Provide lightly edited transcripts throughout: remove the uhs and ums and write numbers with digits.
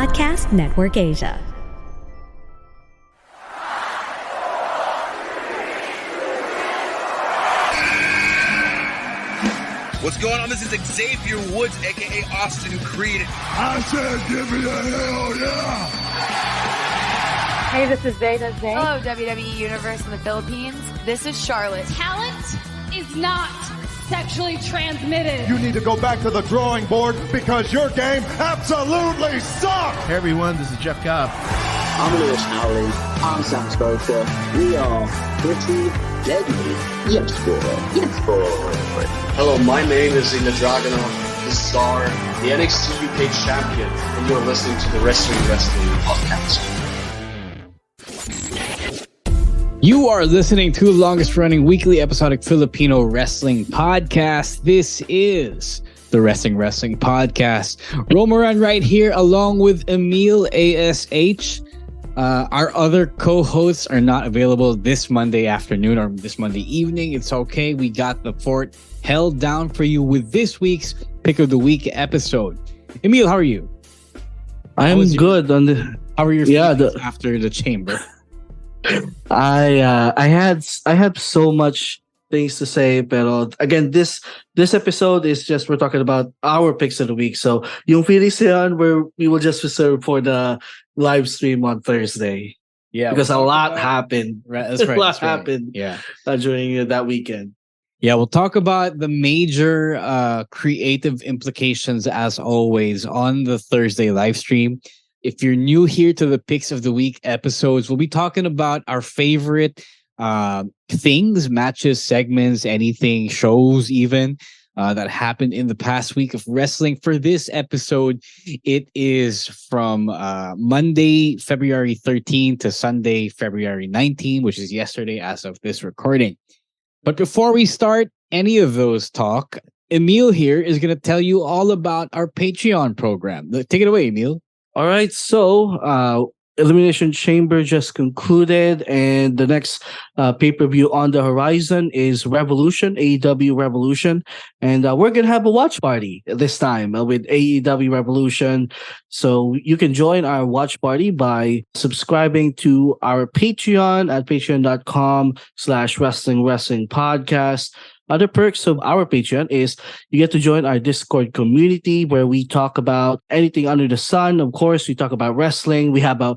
Podcast Network Asia. What's going on? This is Xavier Woods, a.k.a. Austin Creed. I said give me a hell yeah! Hey, this is Zayn. Hello, WWE Universe in the Philippines. This is Charlotte. Talent is not sexually transmitted. You need to go back to the drawing board because your game absolutely sucks! Hey everyone, this is Jeff Cobb. I'm Lewis Howley. I'm Sam Spoker. We are pretty deadly. Yes, boy. Yes, boy. Hello, my name is Ilya Dragunov, the star, the NXT UK champion, and you're listening to the Wrestling Podcast. You are listening to the longest running weekly episodic Filipino wrestling podcast. This is the Wrestling Podcast. Romaran right here along with Emile ASH. Our other co-hosts are not available this Monday afternoon or this Monday evening. It's okay. We got the fort held down for you with this week's Pick of the Week episode. Emile, how are you? I'm good. How are your feelings after the chamber? I had so much things to say, but again, this episode is just we're talking about our picks of the week. So yung feelings yan, we will just reserve for the live stream on Thursday. Yeah, because a lot happened. Right, that's right. A lot happened. Yeah, during that weekend. Yeah, we'll talk about the major creative implications as always on the Thursday live stream. If you're new here to the Picks of the Week episodes, we'll be talking about our favorite things, matches, segments, anything, shows even that happened in the past week of wrestling. For this episode, it is from Monday, February 13 to Sunday, February 19, which is yesterday as of this recording. But before we start any of those talk, Emile here is going to tell you all about our Patreon program. Take it away, Emile. All right, so Elimination Chamber just concluded, and the next pay-per-view on the horizon is Revolution, AEW Revolution, and we're going to have a watch party this time with AEW Revolution. So you can join our watch party by subscribing to our Patreon at patreon.com/wrestling podcast. Other perks of our Patreon is you get to join our Discord community where we talk about anything under the sun. Of course, we talk about wrestling. We have our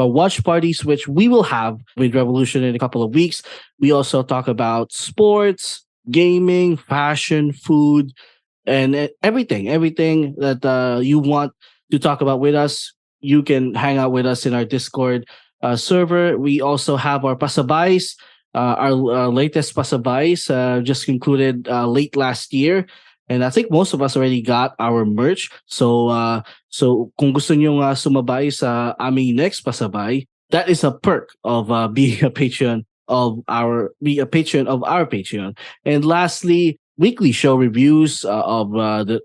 watch parties, which we will have with Revolution in a couple of weeks. We also talk about sports, gaming, fashion, food, and everything that you want to talk about with us. You can hang out with us in our Discord server. We also have our pasabays. Our latest pasabays just concluded late last year, and I think most of us already got our merch. So kung gusto nyo sumabay sa aming next pasabay, that is a perk of being a patron of our Patreon. And lastly, weekly show reviews of the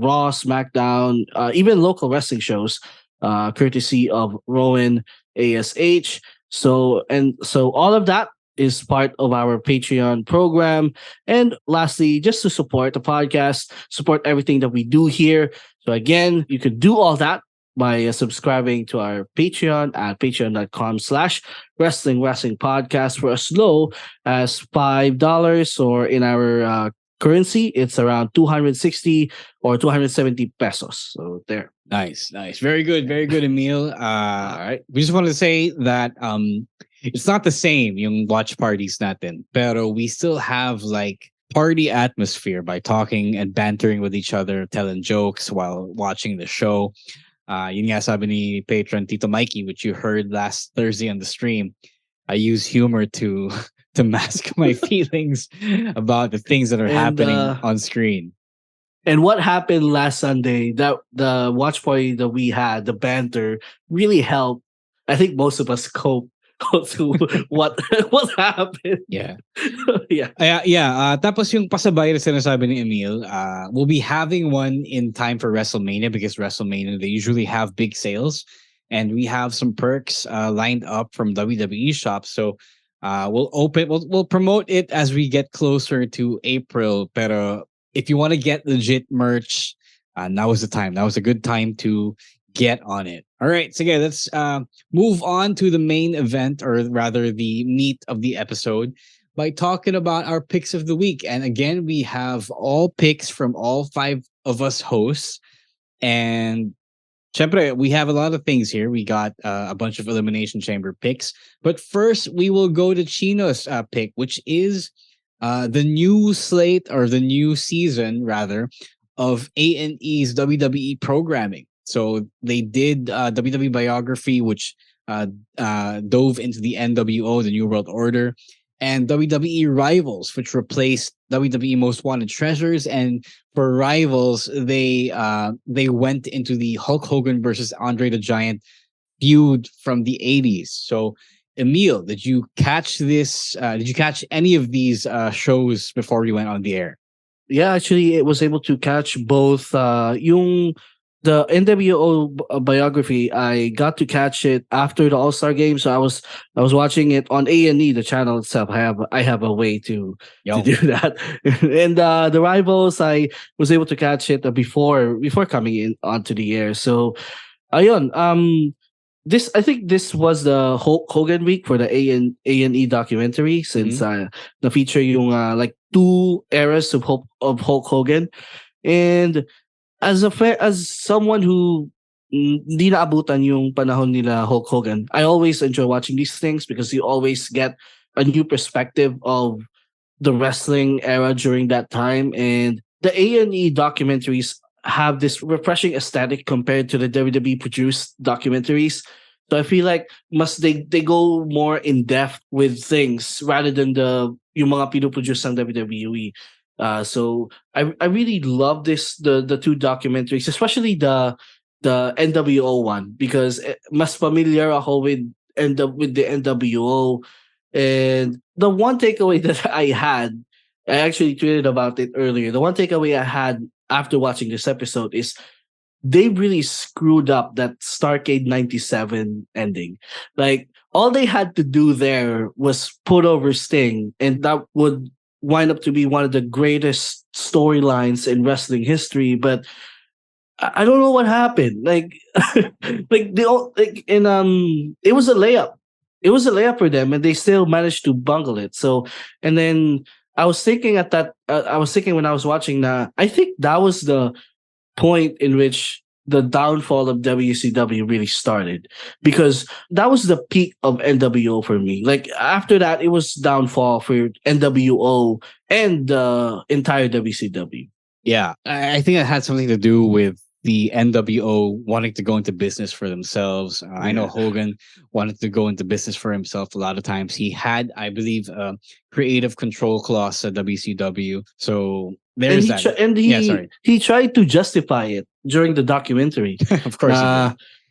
Raw, SmackDown, even local wrestling shows, courtesy of Rowan ASH. So all of that is part of our Patreon program. And lastly, just to support the podcast, support everything that we do here. So again, you could do all that by subscribing to our Patreon at patreon.com/wrestling podcast for as low as $5, or in our currency, it's around 260 or 270 pesos. So there. Nice. Very good, Emile. All right. We just wanted to say that it's not the same yung watch parties natin, pero we still have like party atmosphere by talking and bantering with each other, telling jokes while watching the show. Yun nga sabi ni patron Tito Mikey, which you heard last Thursday on the stream. I use humor to mask my feelings about the things that are happening on screen. And what happened last Sunday, that the watch party that we had, the banter, really helped. I think most of us cope to what happened. Yeah. Yeah. Tapos yung pasabay na sinasabi ni Emile, we'll be having one in time for WrestleMania, because WrestleMania, they usually have big sales, and we have some perks lined up from WWE shops. So we'll promote it as we get closer to April. Pero if you want to get legit merch, now is the time. Now is a good time to get on it. All right, so again, let's move on to the main event, or rather the meat of the episode, by talking about our picks of the week. And again, we have all picks from all 5 of us hosts. And syempre, we have a lot of things here. We got a bunch of Elimination Chamber picks. But first, we will go to Chino's pick, which is the new slate, or the new season, rather, of A&E's WWE programming. So they did WWE Biography, which dove into the NWO, the New World Order, and WWE Rivals, which replaced WWE Most Wanted Treasures. And for Rivals, they went into the Hulk Hogan versus Andre the Giant feud from the 80s. So, Emile, did you catch this? Did you catch any of these shows before we went on the air? Yeah, actually, it was able to catch both the NWO biography. I got to catch it after the All-Star game, so I was watching it on A&E, the channel itself. I have a way to do that. And the Rivals, I was able to catch it before coming in onto the air. So ayun, I think this was the Hulk Hogan week for the A&E documentary, since the feature yung like 2 eras of Hulk Hogan. And as someone who hindi naabutan yung panahon nila Hulk Hogan, I always enjoy watching these things because you always get a new perspective of the wrestling era during that time. And the A&E documentaries have this refreshing aesthetic compared to the WWE produced documentaries. So I feel like they go more in depth with things rather than yung mga pinoproduce ng WWE. So I really love the 2 documentaries, especially the NWO one, because mas familiar ako with the NWO. And the one takeaway that I actually tweeted about it earlier. The one takeaway I had after watching this episode is they really screwed up that Starrcade 97 ending. Like, all they had to do there was put over Sting, and that would wind up to be one of the greatest storylines in wrestling history. But I don't know what happened. Like, it was a layup. It was a layup for them, and they still managed to bungle it. So, and then I was thinking when I was watching that, I think that was the point in which the downfall of WCW really started, because that was the peak of NWO for me. Like, after that, it was downfall for NWO and the entire WCW. Yeah, I think it had something to do with the NWO wanting to go into business for themselves. I know Hogan wanted to go into business for himself a lot of times. He had, I believe, a creative control clause at WCW. So there's he tried to justify it during the documentary. Of course.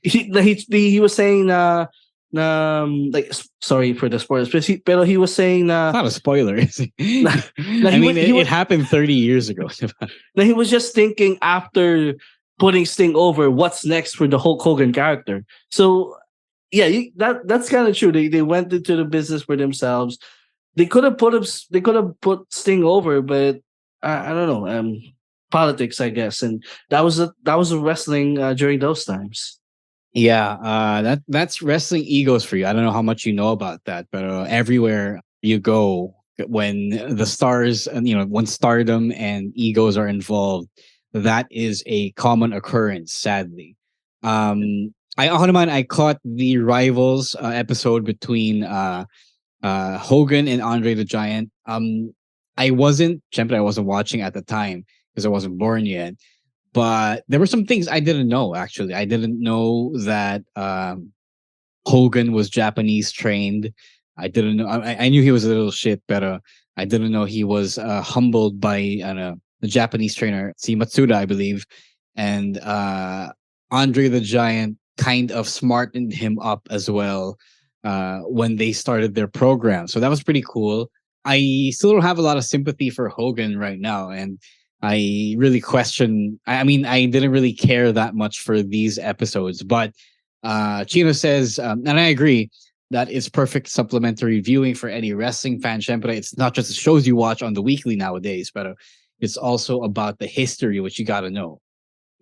He was saying like, sorry for the spoilers, but he was saying it's not a spoiler, is it? It happened 30 years ago. He was just thinking, after putting Sting over, what's next for the Hulk Hogan character. So yeah, that's kind of true. They went into the business for themselves. They could have put Sting over, but I don't know, politics, I guess. And that was a wrestling during those times. Yeah, that's wrestling egos for you. I don't know how much you know about that, but everywhere you go, when the stars, and when stardom and egos are involved, that is a common occurrence, sadly. I caught the Rivals episode between Hogan and Andre the Giant. I wasn't watching at the time because I wasn't born yet. But there were some things I didn't know, actually. I didn't know that Hogan was Japanese trained. I didn't know. I knew he was a little shit, but I didn't know he was humbled by the Japanese trainer, Matsuda, I believe. And Andre the Giant kind of smartened him up as well when they started their program. So that was pretty cool. I still don't have a lot of sympathy for Hogan right now. And I really question. I didn't really care that much for these episodes, but Chino says, and I agree, that it's perfect supplementary viewing for any wrestling fan. Syempre, it's not just the shows you watch on the weekly nowadays, but it's also about the history, which you got to know.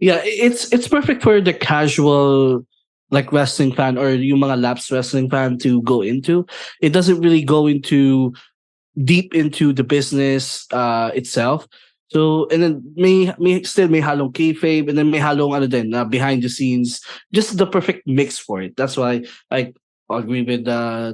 Yeah, it's perfect for the casual like wrestling fan or yung mga laps wrestling fan to go into. It doesn't really go into deep into the business itself. So and then may halong kayfabe and then may halong ano din behind the scenes. Just the perfect mix for it. That's why I agree with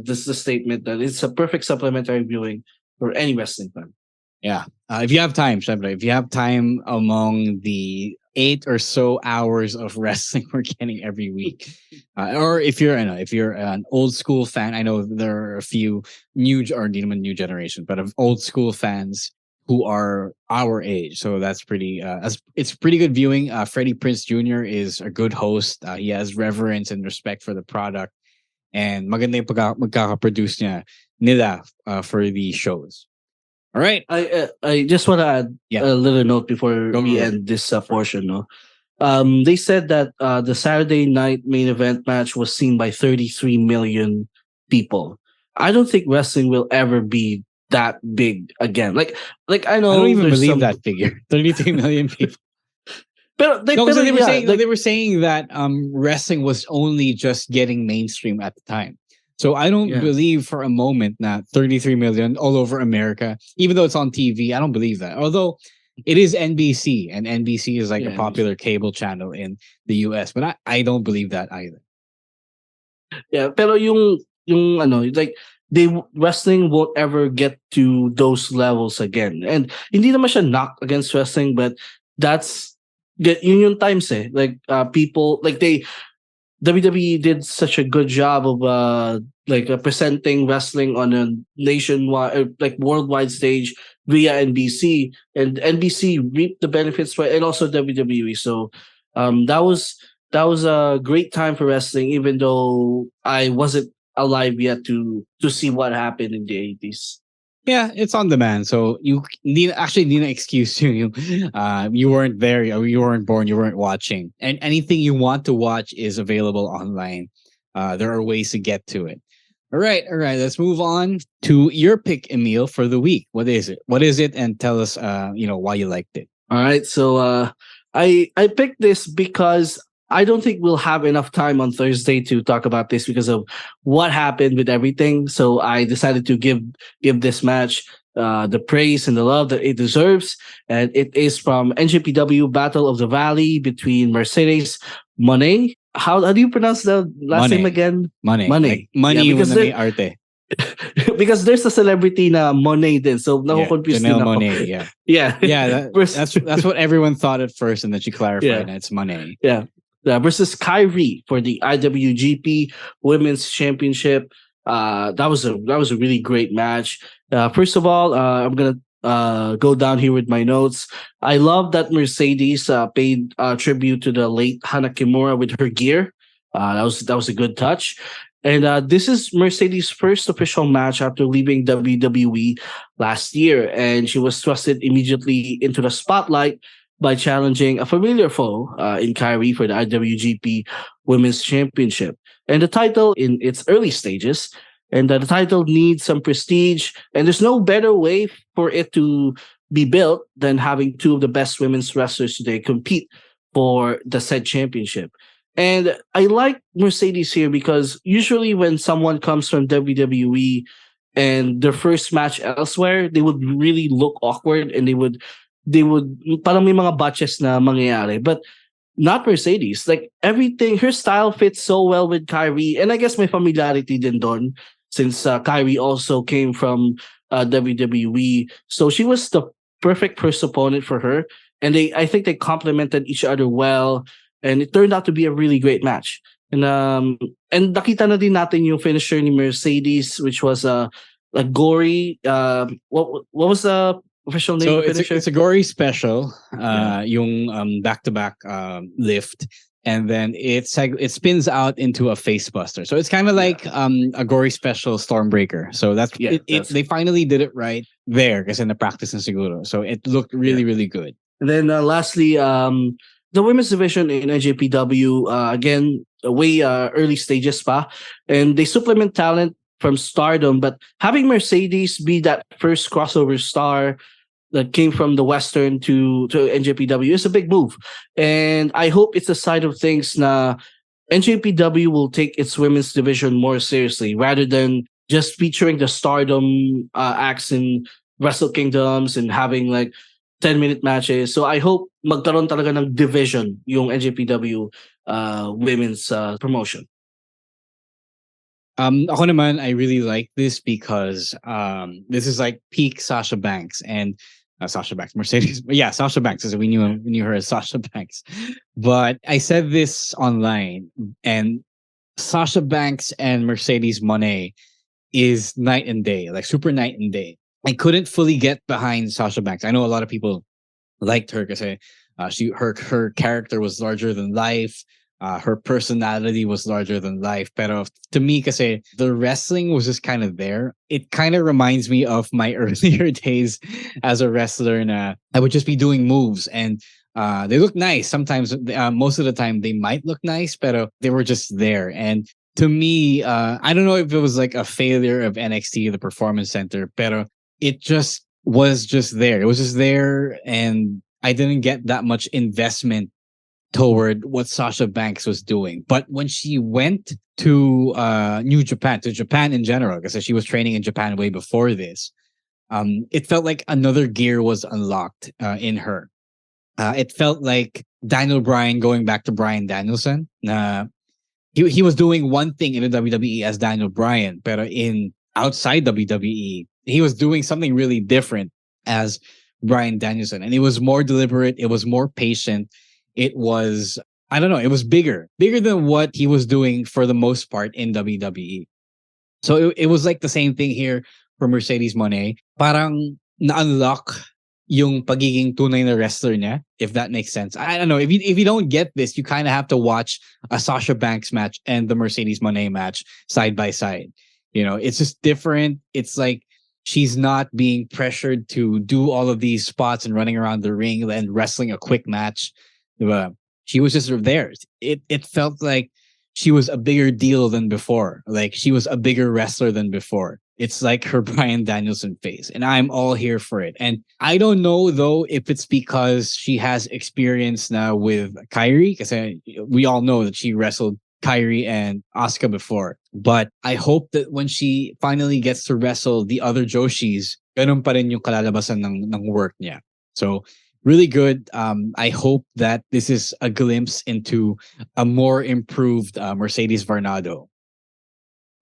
this the statement that it's a perfect supplementary viewing for any wrestling fan. Yeah. If you have time, syempre, if you have time among the 8 or so hours of wrestling we're getting every week, or if you're, if you're an old school fan, I know there are a few or even new generation, but of old school fans who are our age. So that's pretty, it's pretty good viewing. Freddie Prinze Jr. is a good host. He has reverence and respect for the product, and maganda yung magkaka-produce nila for the shows. All right. I just want to add a little note before we end this portion. No, they said that the Saturday night main event match was seen by 33 million people. I don't think wrestling will ever be that big again. Like I know I don't even believe that figure. 33 million people. But they were saying that wrestling was only just getting mainstream at the time. So I don't believe for a moment that 33 million all over America, even though it's on TV, I don't believe that. Although it is NBC, and NBC is like a popular cable channel in the US, but I don't believe that either. Yeah, pero yung like wrestling won't ever get to those levels again. And hindi naman siya knock against wrestling, but that's yung times like people like WWE did such a good job of presenting wrestling on a nationwide, like worldwide stage via NBC, and NBC reaped the benefits and also WWE. So that was a great time for wrestling, even though I wasn't alive yet to see what happened in the 80s. Yeah, it's on demand. So you need an excuse you. You weren't there, or you weren't born, you weren't watching. And anything you want to watch is available online. There are ways to get to it. All right. Let's move on to your pick, Emile, for the week. What is it? And tell us, why you liked it. All right. So I picked this because I don't think we'll have enough time on Thursday to talk about this because of what happened with everything. So I decided to give this match the praise and the love that it deserves. And it is from NJPW Battle of the Valley between Mercedes Moné. How do you pronounce the last name again? Moné. Like money because arte. Because there's a celebrity na Moné din. So confused din ako. Moné, yeah. Yeah. That's what everyone thought at first, and then she clarified that it's Moné. Yeah. Versus KAIRI for the IWGP Women's Championship. That was a really great match. First of all, I'm gonna go down here with my notes. I love that Mercedes paid tribute to the late Hana Kimura with her gear. That was a good touch. And this is Mercedes' first official match after leaving WWE last year, and she was thrusted immediately into the spotlight by challenging a familiar foe in KAIRI for the IWGP Women's Championship. And the title in its early stages, and the title needs some prestige, and there's no better way for it to be built than having two of the best women's wrestlers today compete for the said championship. And I like Mercedes here because usually when someone comes from WWE and their first match elsewhere, they would really look awkward, and they would parang may mga botches na mangyayari. But not Mercedes. Like everything, her style fits so well with KAIRI, and I guess my familiarity din doon since KAIRI also came from WWE. So she was the perfect first opponent for her, and I think they complemented each other well, and it turned out to be a really great match. And nakita na din natin yung finisher ni Mercedes, which was a gory. What was the official name? So it's a gory special, yung back-to-back lift, and then it spins out into a face buster. So it's kind of like a gory special Stormbreaker. So that's they finally did it right there, kasi na practice na siguro. So it looked really, really good. And then lastly, the women's division in NJPW, again, way early stages pa, and they supplement talent from Stardom, but having Mercedes be that first crossover star, that came from the Western to NJPW is a big move. And I hope it's a side of things na NJPW will take its women's division more seriously rather than just featuring the Stardom acts in Wrestle Kingdoms and having like 10-minute matches. So I hope magkaroon talaga ng division yung NJPW women's promotion. Ako naman, I really like this because this is like peak Sasha Banks and Sasha Banks, Mercedes. Yeah, Sasha Banks. We knew her as Sasha Banks. But I said this online, and Sasha Banks and Mercedes Moné is night and day, like super night and day. I couldn't fully get behind Sasha Banks. I know a lot of people liked her because her character was larger than life. Her personality was larger than life. Pero to me, kasi the wrestling was just kind of there. It kind of reminds me of my earlier days as a wrestler. And I would just be doing moves and they look nice. Sometimes, most of the time, they might look nice, pero they were just there. And to me, I don't know if it was like a failure of NXT, the Performance Center, pero it just was just there. It was just there, and I didn't get that much investment toward what Sasha Banks was doing. But when she went to New Japan, to Japan in general, because she was training in Japan way before this, it felt like another gear was unlocked in her. It felt like Daniel Bryan going back to Bryan Danielson. He was doing one thing in the WWE as Daniel Bryan, but outside WWE, he was doing something really different as Bryan Danielson. And it was more deliberate. It was more patient. It was, I don't know, it was bigger than what he was doing for the most part in WWE. So it was like the same thing here for Mercedes Moné. Parang na-unlock yung pagiging tunay na wrestler niya, if that makes sense. I don't know. If you don't get this, you kind of have to watch a Sasha Banks match and the Mercedes Moné match side by side. You know, it's just different. It's like she's not being pressured to do all of these spots and running around the ring and wrestling a quick match. She was just there. It felt like she was a bigger deal than before. Like she was a bigger wrestler than before. It's like her Bryan Danielson face, and I'm all here for it. And I don't know though if it's because she has experience now with KAIRI, because we all know that she wrestled KAIRI and Asuka before. But I hope that when she finally gets to wrestle the other Joshis, ganun pa rin yung kalalabasan ng work niya. So really good. I hope that this is a glimpse into a more improved Mercedes Varnado.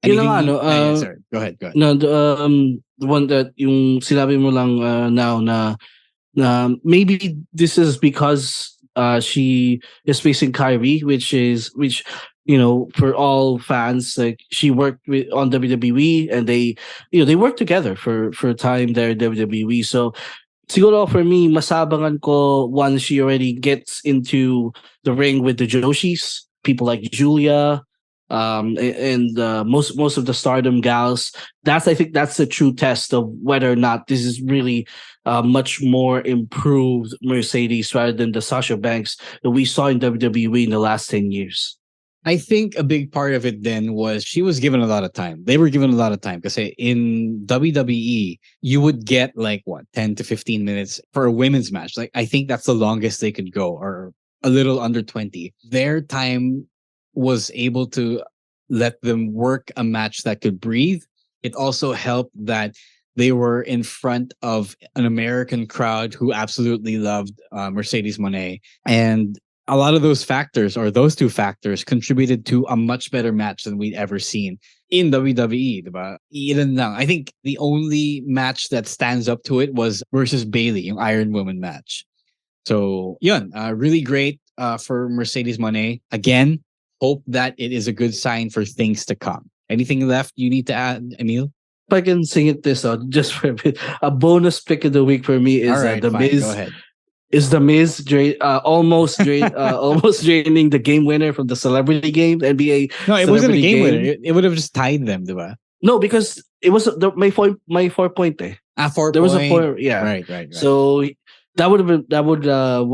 Yun lang sorry. Go ahead. No, the one that yung sinabi mo lang now na maybe this is because she is facing KAIRI, which you know, for all fans, like she worked on WWE and they worked together for a time there at WWE. So siguro for me, masabangan ko once she already gets into the ring with the Joshis, people like Julia, and most of the Stardom gals. I think that's the true test of whether or not this is really much more improved Mercedes rather than the Sasha Banks that we saw in WWE in the last 10 years. I think a big part of it then was she was given a lot of time. They were given a lot of time because in WWE, you would get like 10 to 15 minutes for a women's match. Like I think that's the longest they could go, or a little under 20. Their time was able to let them work a match that could breathe. It also helped that they were in front of an American crowd who absolutely loved Mercedes Moné. And a lot of those factors, or those two factors, contributed to a much better match than we'd ever seen in WWE. Diba? Ilan lang. I think the only match that stands up to it was versus Bayley, yung Iron Woman match. So, yun, really great for Mercedes Moné. Again, hope that it is a good sign for things to come. Anything left you need to add, Emile? If I can sing it this out just for a bit, a bonus pick of the week for me is right, the fine, Miz. go ahead. Is the Miz almost draining the game winner from the celebrity game, NBA? No, it wasn't a game winner. It would have just tied them, diba? No, because it was my 4 point. 4 There was a point. 4, yeah. Right. So would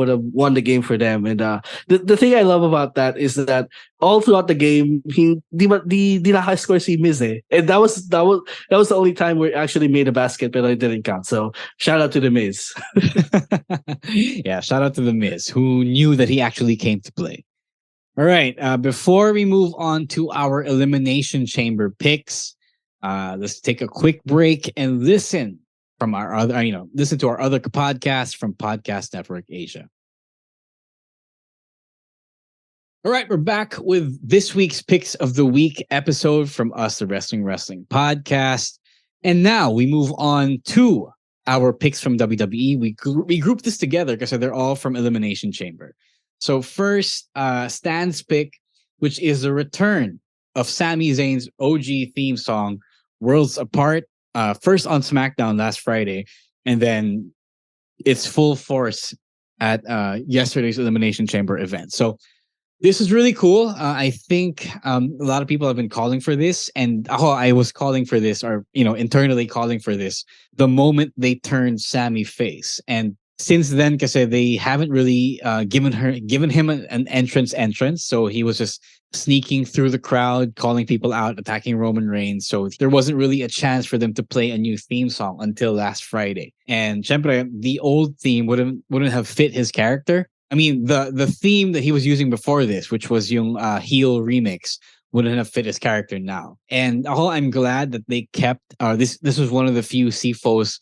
have won the game for them. And the thing I love about that is that all throughout the game, he di naka-score si Miz eh. And that was the only time we actually made a basket, but it didn't count. So shout out to the Miz. Yeah, shout out to the Miz, who knew that he actually came to play. All right, before we move on to our Elimination Chamber picks, let's take a quick break and listen from our other, listen to our other podcasts from Podcast Network Asia. All right, we're back with this week's Picks of the Week episode from us, the Wrestling Podcast. And now we move on to our picks from WWE. We group this together because they're all from Elimination Chamber. So first, Stan's pick, which is the return of Sami Zayn's OG theme song, Worlds Apart. First on SmackDown last Friday, and then it's full force at yesterday's Elimination Chamber event. So this is really cool. I think a lot of people have been calling for this, and I was calling for this, or internally calling for this, the moment they turned Sami face. And since then, because they haven't really given him an entrance, so he was just sneaking through the crowd, calling people out, attacking Roman Reigns. So there wasn't really a chance for them to play a new theme song until last Friday. And syempre, the old theme wouldn't have fit his character. I mean, the theme that he was using before this, which was yung heel remix, wouldn't have fit his character now. And I'm glad that they kept this was one of the few CFO's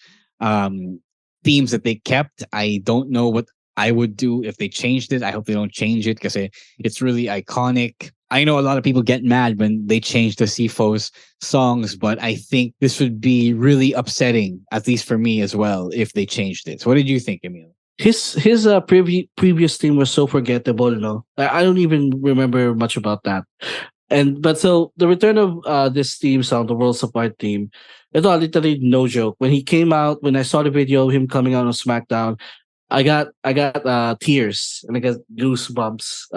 themes that they kept. I don't know what I would do if they changed it. I hope they don't change it because it's really iconic. I know a lot of people get mad when they change the CFO's songs, but I think this would be really upsetting, at least for me as well, if they changed it. So what did you think, Emile? His previous theme was so forgettable. I don't even remember much about that. But so the return of this theme song, the Worlds Apart theme, it's literally no joke. When he came out, when I saw the video of him coming out on SmackDown, I got tears and I got goosebumps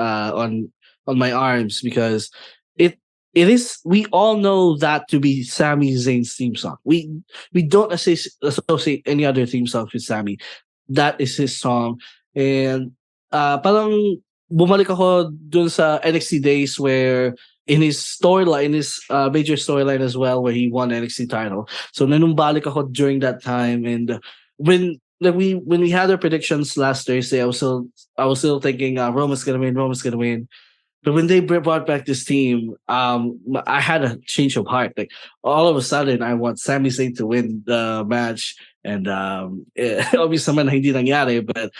on my arms because it is, we all know that to be Sami Zayn's theme song. We don't associate any other theme songs with Sami. That is his song. And parang bumalik ako dun sa NXT days where in his storyline, major storyline as well, where he won NXT title. So nanumbalik ako during that time. And when we had our predictions last Thursday, I was still thinking Roman's gonna win. But when they brought back this team, I had a change of heart. Like all of a sudden, I want Sami Zayn to win the match, and obviously, man, hindi nangyari. But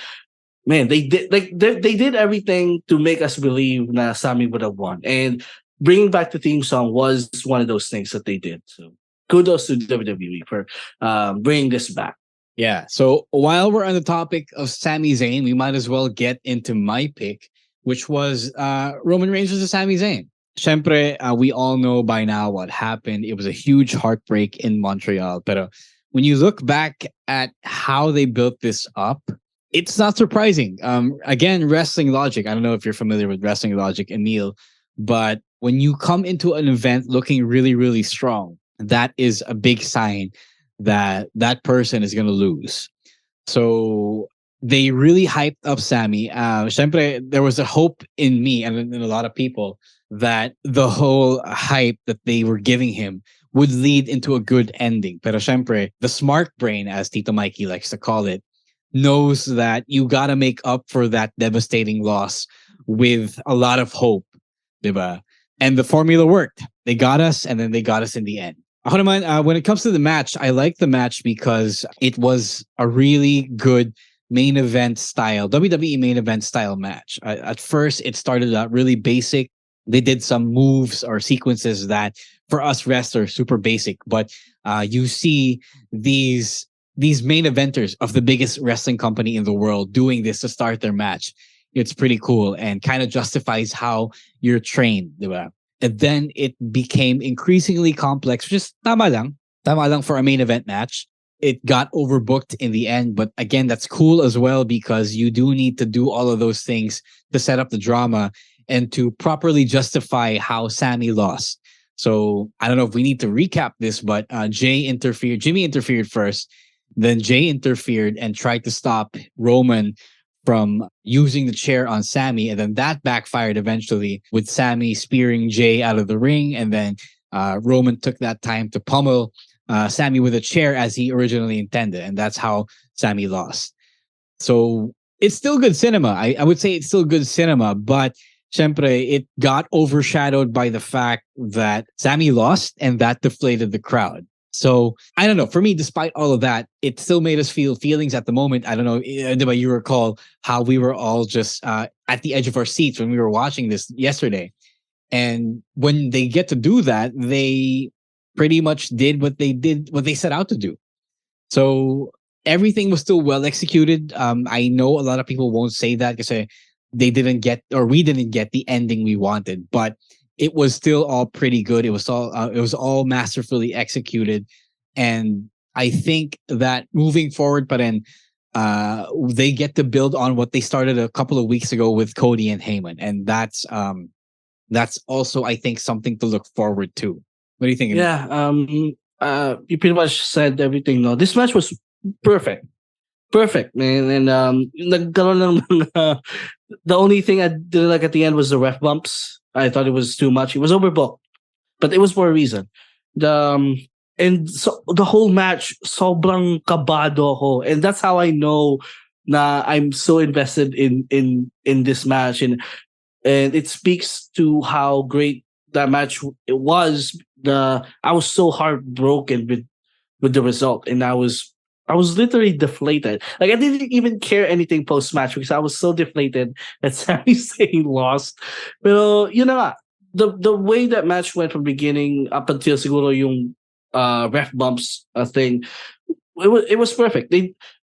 man, they did everything to make us believe that Sami would have won. And bringing back the theme song was one of those things that they did. So kudos to WWE for bringing this back. Yeah. So while we're on the topic of Sami Zayn, we might as well get into my pick, which was Roman Reigns versus Sami Zayn. Syempre, we all know by now what happened. It was a huge heartbreak in Montreal. But when you look back at how they built this up, it's not surprising. Again, wrestling logic. I don't know if you're familiar with wrestling logic, Emile, but when you come into an event looking really, really strong, that is a big sign that that person is going to lose. So they really hyped up Sami. Syempre, there was a hope in me and in a lot of people that the whole hype that they were giving him would lead into a good ending. Pero syempre, the smart brain, as Tito Mikey likes to call it, knows that you got to make up for that devastating loss with a lot of hope. Diba? And the formula worked. They got us, and then they got us in the end. When it comes to the match, I like the match because it was a really good main event style, WWE main event style match. At first, it started out really basic. They did some moves or sequences that for us wrestlers, super basic. But you see these main eventers of the biggest wrestling company in the world doing this to start their match. It's pretty cool and kind of justifies how you're trained. Diba? And then it became increasingly complex, which is tama lang for a main event match. It got overbooked in the end, but again, that's cool as well because you do need to do all of those things to set up the drama and to properly justify how Sami lost. So I don't know if we need to recap this, but Jimmy interfered first, Then Jay interfered and tried to stop Roman from using the chair on Sami, and then that backfired eventually with Sami spearing Jay out of the ring, and then Roman took that time to pummel Sami with a chair as he originally intended, and that's how Sami lost. So it's still good cinema. I would say it's still good cinema, but syempre, it got overshadowed by the fact that Sami lost, and that deflated the crowd. So I don't know. For me, despite all of that, it still made us feel feelings at the moment. I don't know. You recall how we were all just at the edge of our seats when we were watching this yesterday. And when they get to do that, they pretty much did what they set out to do. So everything was still well executed. I know a lot of people won't say that because we didn't get the ending we wanted, but it was still all pretty good. It was all masterfully executed, and I think that moving forward, but then they get to build on what they started a couple of weeks ago with Cody and Heyman, and that's also, I think, something to look forward to. What do you think? Yeah, you pretty much said everything. No, this match was perfect, man, and nagkaroon ng the only thing I didn't like at the end was the ref bumps. I thought it was too much. It was overbooked, but it was for a reason. And so the whole match, sobrang kabado ako, and that's how I know na I'm so invested in this match, and it speaks to how great that match it was. I was so heartbroken with the result, and I was literally deflated. Like, I didn't even care anything post match because I was so deflated that Sami Zayn lost. But you know, the way that match went from beginning up until siguro yung ref bumps thing, it was perfect.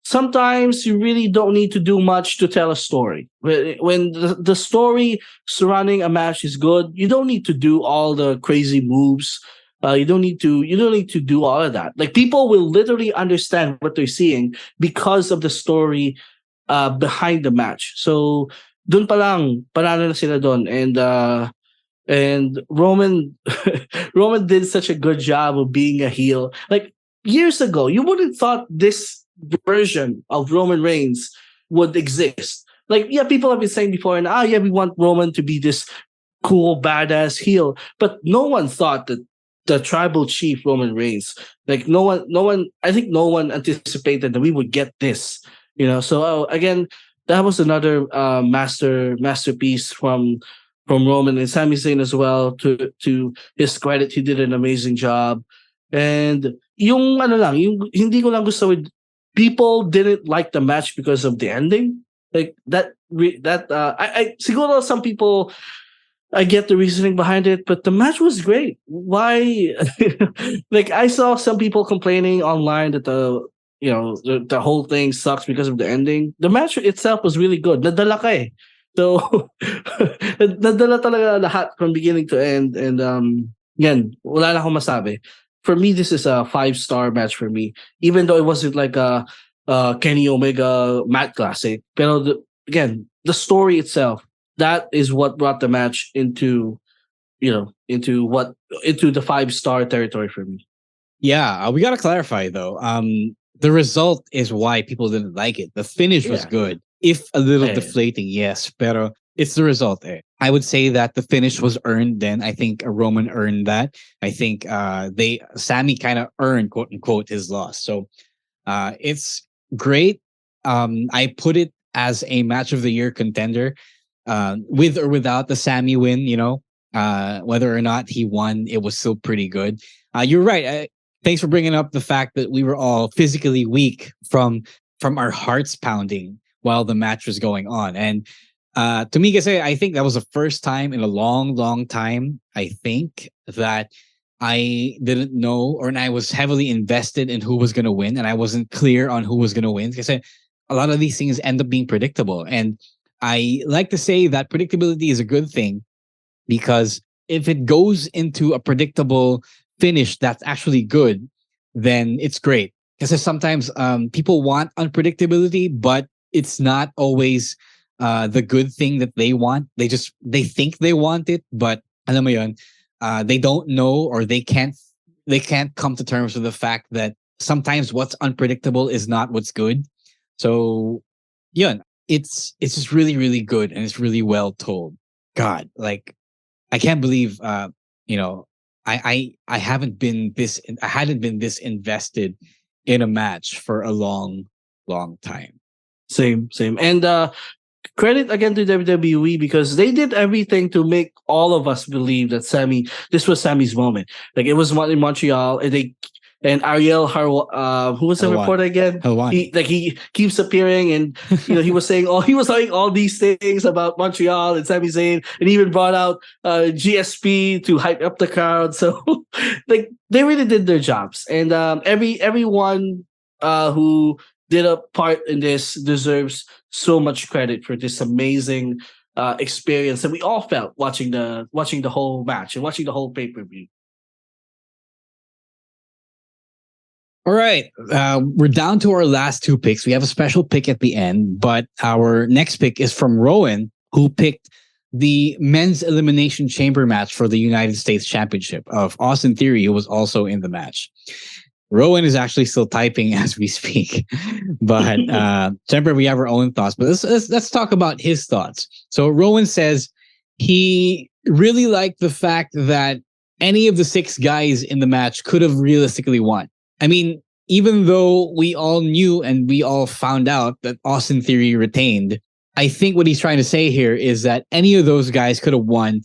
Sometimes you really don't need to do much to tell a story. When the story surrounding a match is good, you don't need to do all the crazy moves. You don't need to do all of that. Like, people will literally understand what they're seeing because of the story behind the match. So dun pa lang panalo na sila dun, and Roman Roman did such a good job of being a heel. Like, years ago, you wouldn't thought this version of Roman Reigns would exist. Like, yeah, people have been saying before, and we want Roman to be this cool badass heel, but no one thought that the tribal chief Roman Reigns, like, no one I think no one anticipated that we would get this, so again, that was another masterpiece from Roman, and Sami Zayn as well. To his credit, he did an amazing job. And yung hindi ko lang gusto with people didn't like the match because of the ending, like that I siguro some people, I get the reasoning behind it, but the match was great. Why? Like, I saw some people complaining online that the whole thing sucks because of the ending. The match itself was really good. Nadala ka eh. So nadala talaga lahat from beginning to end. And yan, wala na akong masabi. For me, this is a 5-star match for me, even though it wasn't like a Kenny Omega Matt Classic. Pero again, the story itself, that is what brought the match into the 5-star territory for me. Yeah, we gotta clarify though. The result is why people didn't like it. The finish was good, if a little deflating, yes, pero it's the result. I would say that the finish was earned. Then I think Roman earned that. I think Sami kind of earned, quote unquote, his loss. So it's great. I put it as a match of the year contender. With or without the Sami win, whether or not he won, it was still pretty good. You're right. Thanks for bringing up the fact that we were all physically weak from our hearts pounding while the match was going on. And to me, I think that was the first time in a long, long time, I think, that I didn't know, and I was heavily invested in who was going to win, and I wasn't clear on who was going to win. Because a lot of these things end up being predictable. And I like to say that predictability is a good thing, because if it goes into a predictable finish that's actually good, then it's great. Because sometimes people want unpredictability, but it's not always the good thing that they want. They think they want it, but alam mo yun, they don't know, or they can't come to terms with the fact that sometimes what's unpredictable is not what's good. So, yeah, it's just really really good and it's really well told. God, like I can't believe you know I haven't been this I hadn't been this invested in a match for a long time. Same, same. And credit again to WWE because they did everything to make all of us believe that this was Sammy's moment. Like it was in Montreal, and Ariel who was the Helwan. reporter again? Helwan. He keeps appearing, and he was saying all these things about Montreal and Sami Zayn, and even brought out GSP to hype up the crowd. So like they really did their jobs, and everyone who did a part in this deserves so much credit for this amazing experience that we all felt watching the whole match and watching the whole pay-per-view. All right. We're down to our last two picks. We have a special pick at the end, but our next pick is from Rowan, who picked the men's Elimination Chamber match for the United States Championship of Austin Theory, who was also in the match. Rowan is actually still typing as we speak, but Chamber, we have our own thoughts. But let's talk about his thoughts. So Rowan says he really liked the fact that any of the 6 guys in the match could have realistically won. I mean, even though we all knew and we all found out that Austin Theory retained, I think what he's trying to say here is that any of those guys could have won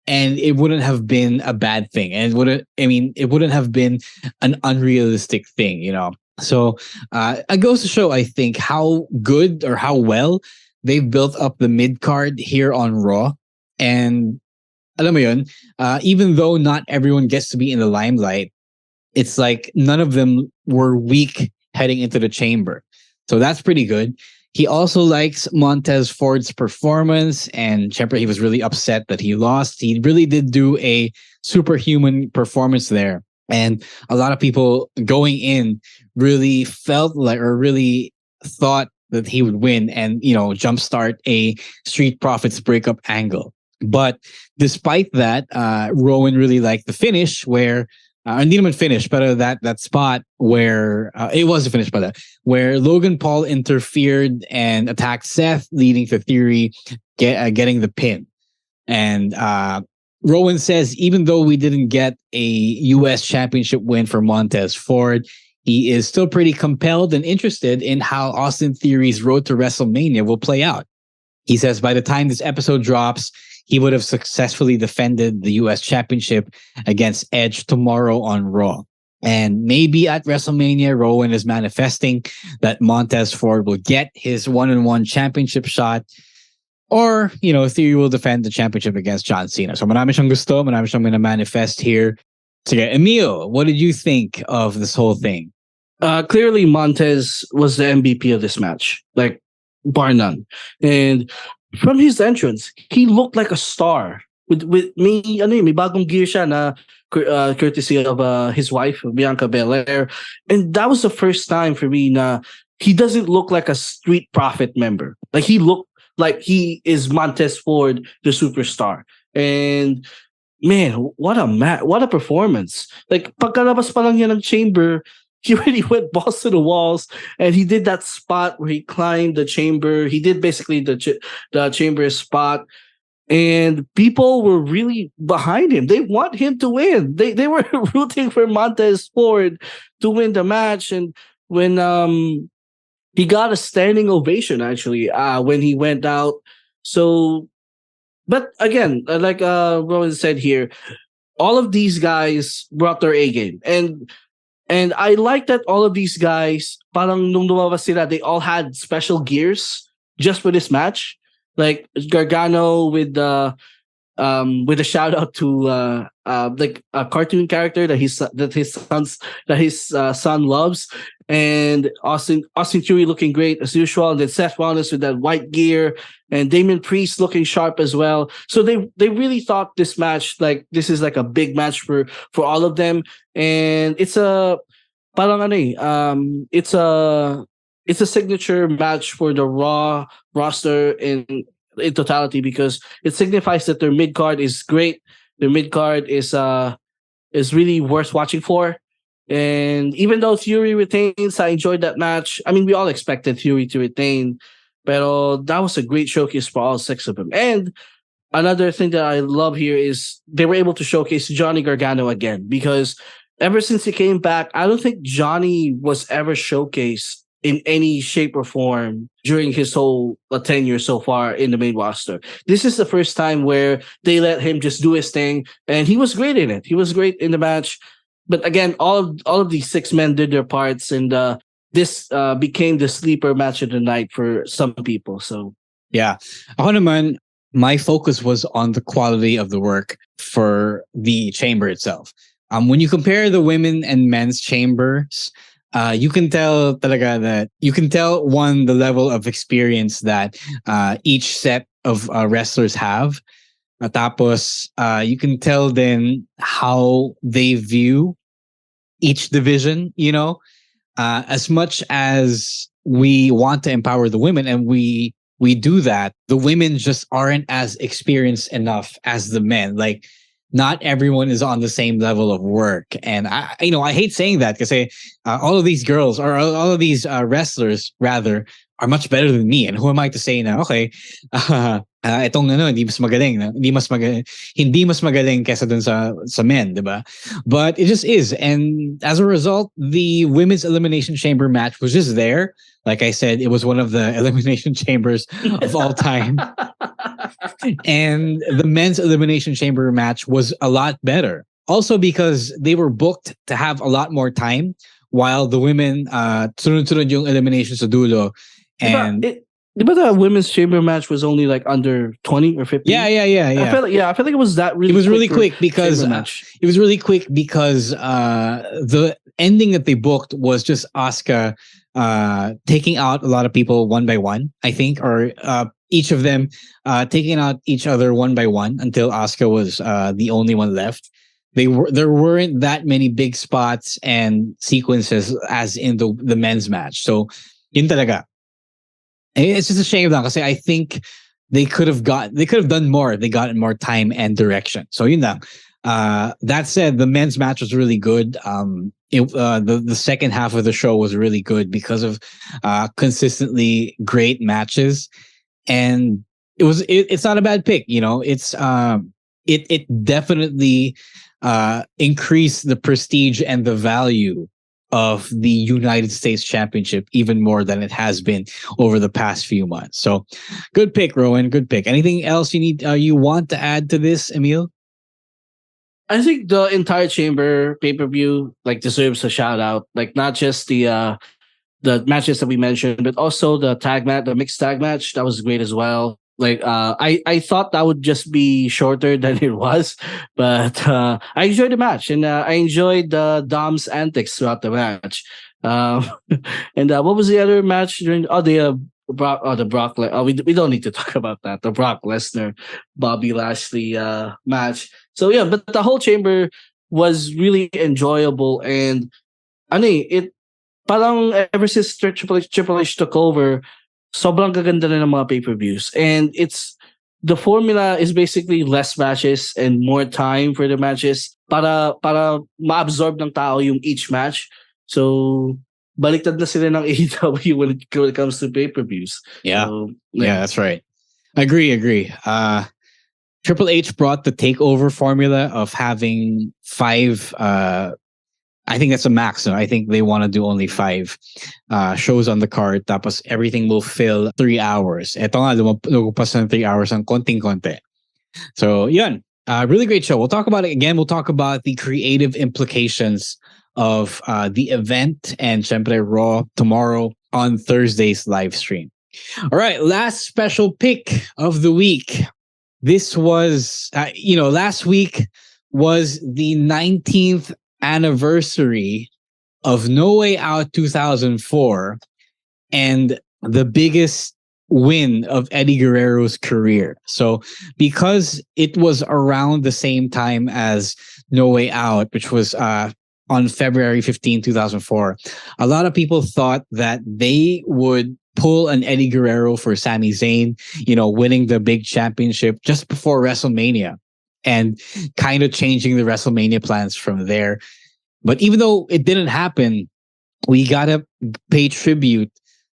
and it wouldn't have been a bad thing. And it wouldn't have been an unrealistic thing, So it goes to show, I think, how good or how well they've built up the mid-card here on Raw. And alam mo yun, even though not everyone gets to be in the limelight, it's like none of them were weak heading into the chamber. So that's pretty good. He also likes Montez Ford's performance, and Chamber, he was really upset that he lost. He really did do a superhuman performance there. And a lot of people going in really felt like, or really thought that he would win and, jumpstart a Street Profits breakup angle. But despite that, Rowan really liked the finish where hindi naman finish, but that spot where it was a finish, but where Logan Paul interfered and attacked Seth, leading to Theory getting the pin. And Rowan says even though we didn't get a U.S. championship win for Montez Ford, he is still pretty compelled and interested in how Austin Theory's road to WrestleMania will play out. He says by the time this episode drops, he would have successfully defended the U.S. Championship against Edge tomorrow on Raw. And maybe at WrestleMania, Rowan is manifesting that Montez Ford will get his 1-on-1 championship shot. Or, Theory will defend the championship against John Cena. So marami siyang gusto, marami siyang going to manifest here. Sige, Emile, what did you think of this whole thing? Clearly, Montez was the MVP of this match. Like, bar none. And from his entrance, he looked like a star. With may bagong gear siya na courtesy of his wife, Bianca Belair. And that was the first time for me na he doesn't look like a Street Profit member. Like he looked like he is Montez Ford, the superstar. And man, what a performance. Like pagkalabas pa lang niya ng chamber, he really went balls to the walls, and he did that spot where he climbed the chamber. He did basically the chamber spot, and people were really behind him. They want him to win. They were rooting for Montez Ford to win the match, and when he got a standing ovation actually when he went out. So, but again, like Rowan said here, all of these guys brought their A game, and I like that all of these guys, parang nung lumabas sila, they all had special gears just for this match. Like Gargano with the shout out to like a cartoon character that his son loves, and Austin Theory looking great as usual, and then Seth Rollins with that white gear, and Damian Priest looking sharp as well. So they really thought this match, like this is like a big match for all of them, and it's a it's a signature match for the Raw roster in totality, because it signifies that their mid card is great. Their mid card is really worth watching for. And even though Fury retains, I enjoyed that match. I mean, we all expected Fury to retain, but that was a great showcase for all 6 of them. And another thing that I love here is they were able to showcase Johnny Gargano again, because ever since he came back, I don't think Johnny was ever showcased in any shape or form during his whole tenure so far in the main roster. This is the first time where they let him just do his thing, and he was great in it. He was great in the match. But again, all of these 6 men did their parts, and this became the sleeper match of the night for some people. So yeah, ako naman, my focus was on the quality of the work for the chamber itself. When you compare the women and men's chambers, you can tell talaga that the level of experience that each set of wrestlers have. Tapos, you can tell then how they view each division, as much as we want to empower the women, and we do that, the women just aren't as experienced enough as the men. Like, not everyone is on the same level of work. And I hate saying that, because all of these girls, or all of these wrestlers rather, are much better than me. And who am I to say na, okay, itong hindi mas magaling kesa dun sa men, diba? But it just is. And as a result, the women's Elimination Chamber match was just there. Like I said, it was one of the Elimination Chambers of all time. And the men's Elimination Chamber match was a lot better. Also because they were booked to have a lot more time, while the women, sunod-sunod yung elimination sa dulo. And but the women's chamber match was only like under 20 or 15. Yeah. I feel like it was that really. It was really quick because the ending that they booked was just Asuka taking out a lot of people one by one, I think, or each of them taking out each other one by one until Asuka was the only one left. There weren't that many big spots and sequences as in the men's match. So yun talaga. It's just a shame lang, kasi I think they could have done more. They gotten more time and direction. So yun lang. That said, the men's match was really good. The second half of the show was really good because of consistently great matches, and it's not a bad pick. It definitely increased the prestige and the value of the United States Championship even more than it has been over the past few months. So, good pick, Rowan. Good pick. Anything else you want to add to this, Emile? I think the entire Chamber pay-per-view deserves a shout out. Like, not just the matches that we mentioned, but also the mixed tag match. That was great as well. I thought that would just be shorter than it was, but I enjoyed the match, and I enjoyed Dom's antics throughout the match. And what was the other match during? The Brock. We don't need to talk about that. The Brock Lesnar, Bobby Lashley match. So yeah, but the whole Chamber was really enjoyable, and it parang ever since Triple H took over, sobrang gaganda na ng mga pay-per-views. And the formula is basically less matches and more time for the matches para ma-absorb ng tao yung each match. So, baliktad na sila ng AEW when it comes to pay-per-views. Yeah. So, yeah, that's right. Agree. Triple H brought the takeover formula of having 5 I think that's a max. I think they want to do only 5 shows on the card. Tapos everything will fill 3 hours. Ito nga, lumagpas ng 3 hours ang konting-konti. So, yun. Really great show. We'll talk about it again. We'll talk about the creative implications of the event and syempre Raw tomorrow on Thursday's live stream. All right, last special pick of the week. This was, last week was the 19th anniversary of No Way Out 2004 and the biggest win of Eddie Guerrero's career. So because it was around the same time as No Way Out, which was on February 15, 2004, a lot of people thought that they would pull an Eddie Guerrero for Sami Zayn, winning the big championship just before WrestleMania, and kind of changing the WrestleMania plans from there. But even though it didn't happen, we gotta pay tribute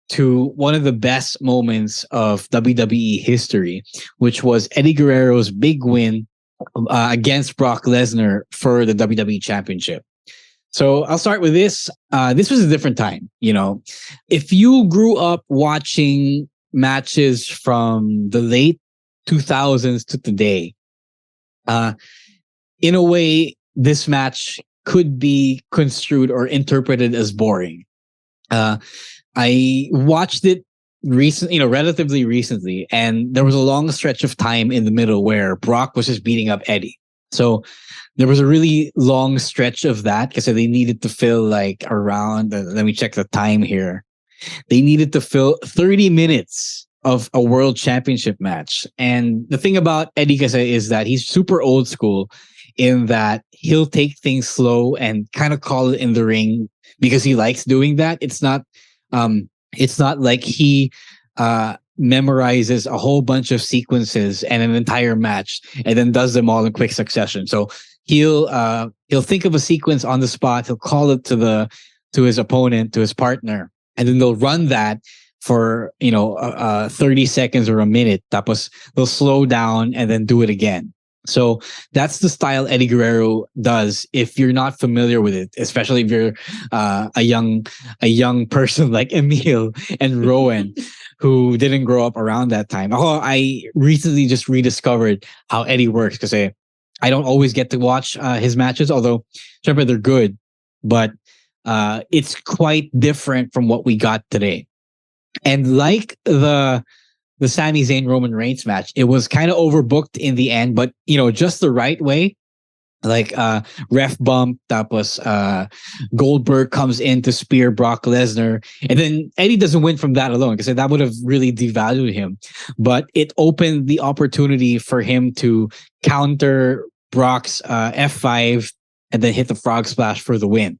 to one of the best moments of WWE history, which was Eddie Guerrero's big win against Brock Lesnar for the WWE Championship. So I'll start with this. This was a different time, you know. If you grew up watching matches from the late 2000s to today, in a way, this match could be construed or interpreted as boring. I watched it relatively recently, and there was a long stretch of time in the middle where Brock was just beating up Eddie. So there was a really long stretch of that because they needed to fill like around, let me check the time here. They needed to fill 30 minutes of a world championship match. And the thing about Eddie Kase is that he's super old school in that he'll take things slow and kind of call it in the ring because he likes doing that. It's not like he memorizes a whole bunch of sequences and an entire match and then does them all in quick succession. So he'll think of a sequence on the spot, he'll call it to his opponent, to his partner, and then they'll run that for 30 seconds or a minute. Tapos they'll slow down and then do it again. So that's the style Eddie Guerrero does. If you're not familiar with it, especially if you're a young person like Emile and Rowan, who didn't grow up around that time. I recently just rediscovered how Eddie works because I don't always get to watch his matches, although sure, they're good, but it's quite different from what we got today. And like the Sami Zayn Roman Reigns match, it was kind of overbooked in the end, but just the right way. Like ref bump, tapos Goldberg comes in to spear Brock Lesnar, and then Eddie doesn't win from that alone because that would have really devalued him. But it opened the opportunity for him to counter Brock's F5 and then hit the frog splash for the win.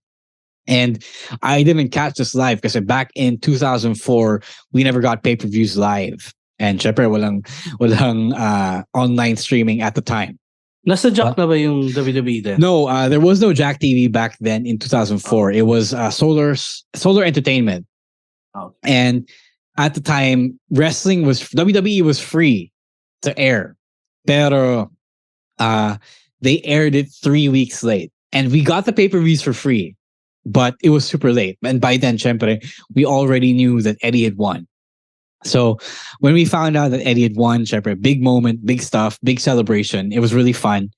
And I didn't catch this live because back in 2004 we never got pay-per-views live. And syempre walang online streaming at the time. Nasa Jack na ba yung WWE then? No, there was no Jack TV back then in 2004. It was Solar Entertainment. Oh. And at the time, WWE was free to air. Pero they aired it 3 weeks late. And we got the pay-per-views for free. But it was super late. And by then, syempre, we already knew that Eddie had won. So when we found out that Eddie had won, syempre, big moment, big stuff, big celebration. It was really fun.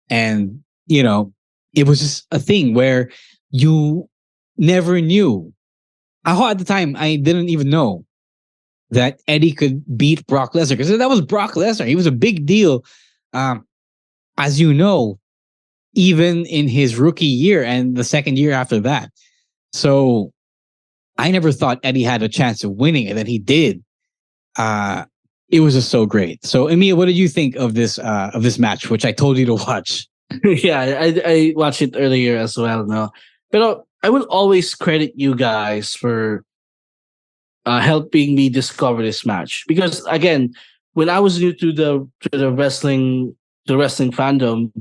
And, it was just a thing where you never knew. At the time, I didn't even know that Eddie could beat Brock Lesnar because that was Brock Lesnar. He was a big deal, as you know, even in his rookie year and the second year after that. So I never thought Eddie had a chance of winning, and then he did. It was just so great. So, Emile, what did you think of this match, which I told you to watch? Yeah, I watched it earlier as well. No, but I will always credit you guys for helping me discover this match because, again, when I was new to the wrestling fandom,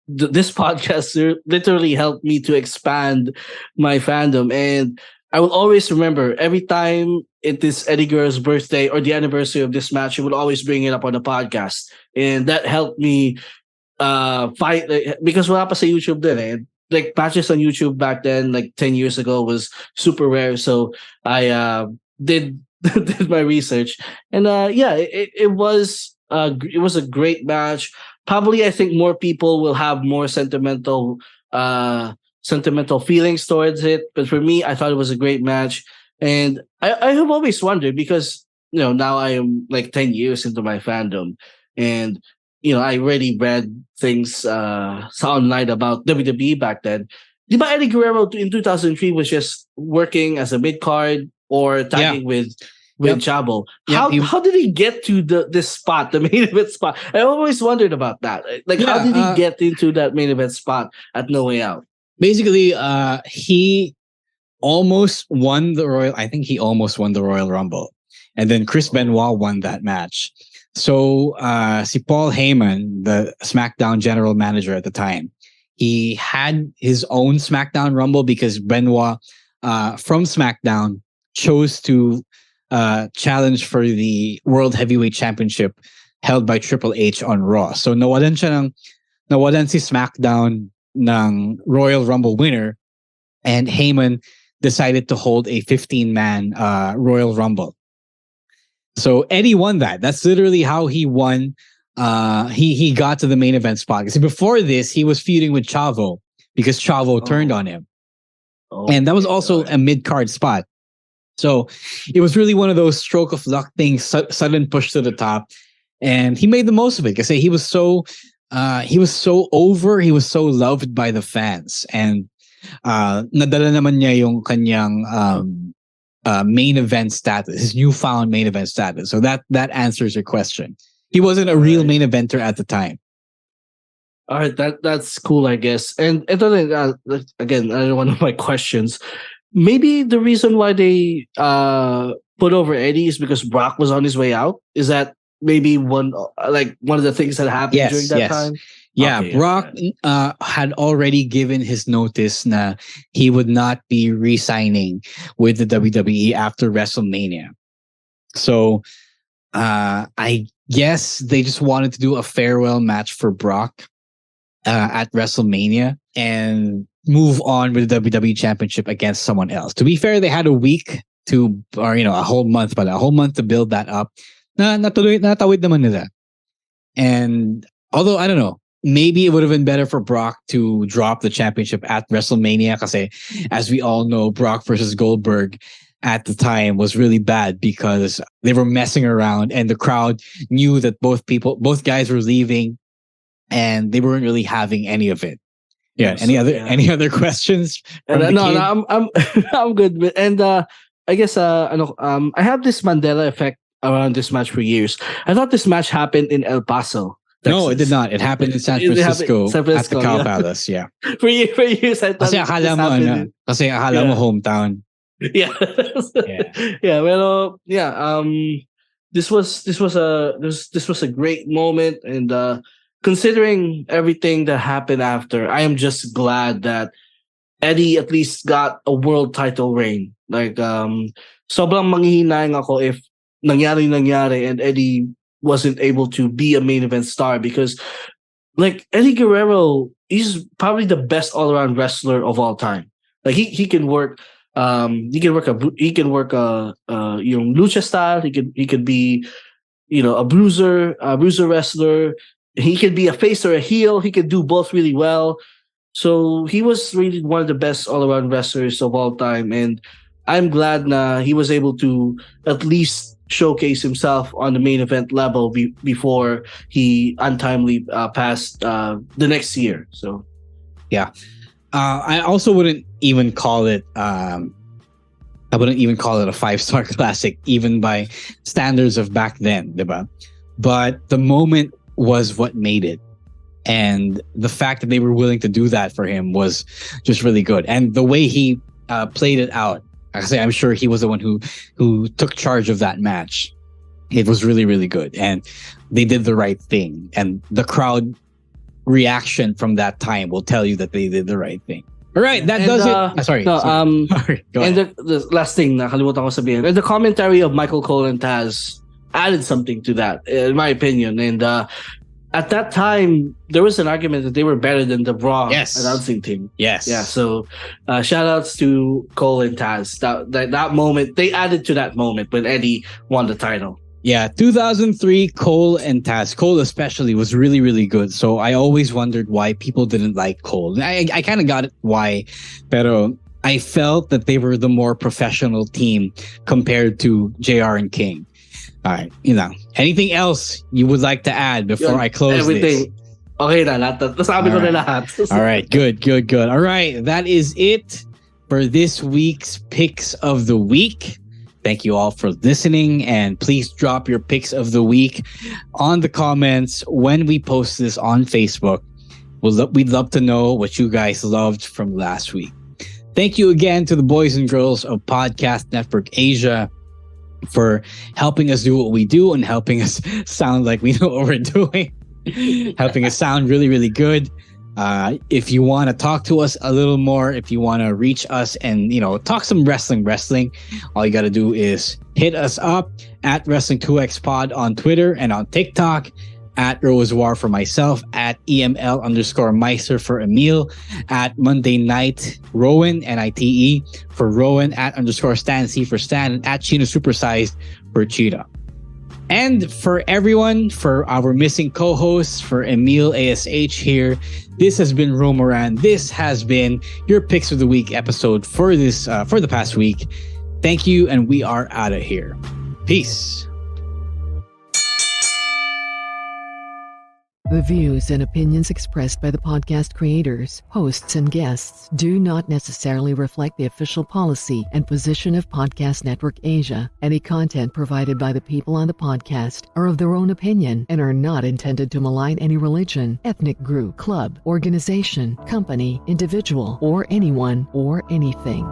this podcast literally helped me to expand my fandom. And I will always remember every time it is Eddie Guerrero's birthday or the anniversary of this match, he would always bring it up on the podcast. And that helped me fight, because wala pa sa YouTube din eh. Like matches on YouTube back then, like 10 years ago, was super rare. So I did my research. And it was a great match. Probably, I think more people will have more sentimental feelings towards it. But for me, I thought it was a great match. And I have always wondered because, now I am like 10 years into my fandom. And, I already read things online about WWE back then. Di ba Eddie Guerrero in 2003 was just working as a mid-card or tagging with Chavo? How did he get to this spot, the main event spot? I always wondered about that. Like, how did he get into that main event spot at No Way Out? Basically, he almost won the Royal. I think he almost won the Royal Rumble, and then Chris Benoit won that match. So, si Paul Heyman, the SmackDown general manager at the time, he had his own SmackDown Rumble because Benoit from SmackDown chose to challenge for the World Heavyweight Championship held by Triple H on Raw. So nawalan si SmackDown ng Royal Rumble winner, and Heyman decided to hold a 15-man Royal Rumble. So Eddie won that. That's literally how he won. He got to the main event spot. Because before this, he was feuding with Chavo because Chavo turned on him. And that was also a mid-card spot. So it was really one of those stroke of luck things, sudden push to the top. And he made the most of it because he was so over, he was so loved by the fans. And nadala naman niya yung kanyang main event status, his newfound main event status. So that answers your question. He wasn't a real main eventer at the time. All right, that's cool, I guess. And ito again, one of my questions. Maybe the reason why they put over Eddie is because Brock was on his way out. Is that maybe one of the things that happened during that time? Yeah, okay, Brock had already given his notice na he would not be re-signing with the WWE after WrestleMania. So I guess they just wanted to do a farewell match for Brock at WrestleMania and move on with the WWE Championship against someone else. To be fair, they had a week a whole month to build that up. Natawid naman nila. And although I don't know, maybe it would have been better for Brock to drop the championship at WrestleMania kasi as we all know, Brock versus Goldberg at the time was really bad because they were messing around and the crowd knew that both guys were leaving and they weren't really having any of it. Yeah. Any other questions? No, I'm good. And I guess I have this Mandela effect around this match for years. I thought this match happened in El Paso, Texas. No, it did not. It happened in San Francisco at the Cow Palace. Yeah. For years, I thought kasi akala mo hometown. Yeah. Yeah. Well, yeah. This was a great moment, and considering everything that happened after, I am just glad that Eddie at least got a world title reign. Like, sobrang manghihinayang ako if nangyari and Eddie wasn't able to be a main event star, because like Eddie Guerrero, he's probably the best all-around wrestler of all time. Like he can work lucha style. He could be a bruiser wrestler. He could be a face or a heel. He could do both really well. So he was really one of the best all-around wrestlers of all time, and I'm glad he was able to at least showcase himself on the main event level before he untimely passed the next year. So, yeah. I also wouldn't even call it. I wouldn't even call it a 5-star classic, even by standards of back then, diba? But the moment was what made it. And the fact that they were willing to do that for him was just really good. And the way he played it out, I'm sure he was the one who took charge of that match. It was really, really good. And they did the right thing. And the crowd reaction from that time will tell you that they did the right thing. All right, that does it. Sorry. Sorry, go ahead. And the last thing, nakalimutan ko sabihin, and the commentary of Michael Cole and Taz added something to that, in my opinion. And at that time, there was an argument that they were better than the Raw announcing team. Yes. Yeah. So, shout outs to Cole and Taz. That moment, they added to that moment when Eddie won the title. Yeah, 2003, Cole and Taz. Cole especially was really, really good. So I always wondered why people didn't like Cole. I kind of got it why, pero I felt that they were the more professional team compared to JR and King. All right, anything else you would like to add before I close everything. this? Okay na, nasabi ko na lahat. All right, good. All right, that is it for this week's Picks of the Week. Thank you all for listening, and please drop your picks of the week on the comments when we post this on Facebook. We'd love to know what you guys loved from last week. Thank you again to the boys and girls of Podcast Network Asia for helping us do what we do and helping us sound like we know what we're doing, helping us sound really, really good. If you want to talk to us a little more, if you want to reach us and, talk some wrestling, all you got to do is hit us up at Wrestling2X Pod on Twitter and on TikTok, at Rosewoar for myself, at EML_Meister for Emile, at Monday Night Rowan, NITE for Rowan, at _Stan C for Stan, and at Chino Supersized for Cheetah. And for everyone, for our missing co-hosts, for Emile ASH here, this has been Romoran. This has been your Picks of the Week episode for the past week. Thank you, and we are out of here. Peace. The views and opinions expressed by the podcast creators, hosts, and guests do not necessarily reflect the official policy and position of Podcast Network Asia. Any content provided by the people on the podcast are of their own opinion and are not intended to malign any religion, ethnic group, club, organization, company, individual, or anyone or anything.